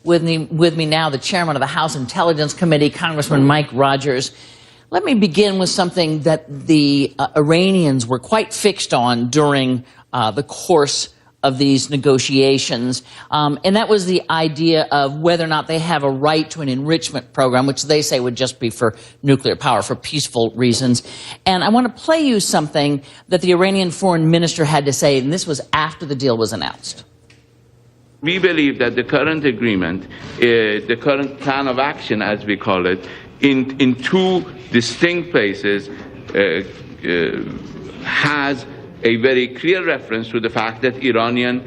With me now, the chairman of the House Intelligence Committee, Congressman Mike Rogers. Let me begin with something that the Iranians were quite fixed on during the course of these negotiations, and that was the idea of whether or not they have a right to an enrichment program, which they say would just be for nuclear power, for peaceful reasons. And I want to play you something that the Iranian foreign minister had to say, and this was after the deal was announced. We believe that the current agreement, the current plan of action, as we call it, in two distinct places, has a very clear reference to the fact that Iranian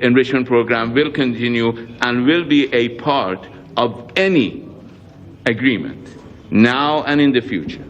enrichment program will continue and will be a part of any agreement, now and in the future.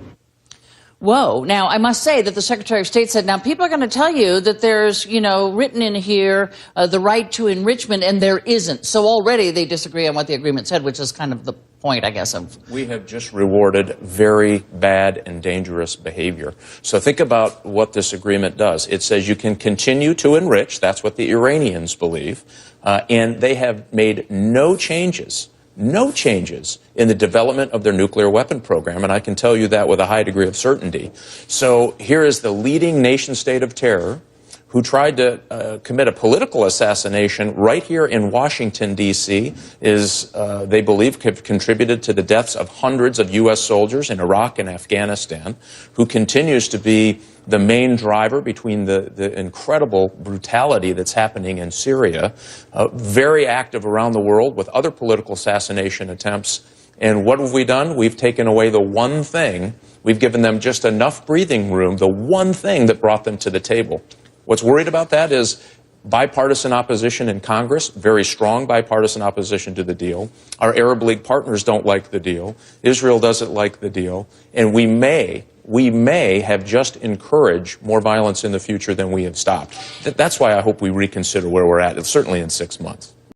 Whoa. Now, I must say that the Secretary of State said, now people are going to tell you that there's, written in here the right to enrichment, and there isn't. So already they disagree on what the agreement said, which is kind of the point, I guess, of... We have just rewarded very bad and dangerous behavior. So think about what this agreement does. It says you can continue to enrich. That's what the Iranians believe. And they have made no changes in the development of their nuclear weapon program, and I can tell you that with a high degree of certainty. So here is the leading nation-state of terror who tried to commit a political assassination right here in Washington, D.C., they believe, contributed to the deaths of hundreds of U.S. soldiers in Iraq and Afghanistan, who continues to be the main driver between the incredible brutality that's happening in Syria, very active around the world with other political assassination attempts. And what have we done? We've taken away the one thing. We've given them just enough breathing room, the one thing that brought them to the table. What's worried about that is bipartisan opposition in Congress, very strong bipartisan opposition to the deal. Our Arab League partners don't like the deal. Israel doesn't like the deal. And we may have just encouraged more violence in the future than we have stopped. That's why I hope we reconsider where we're at, certainly in 6 months.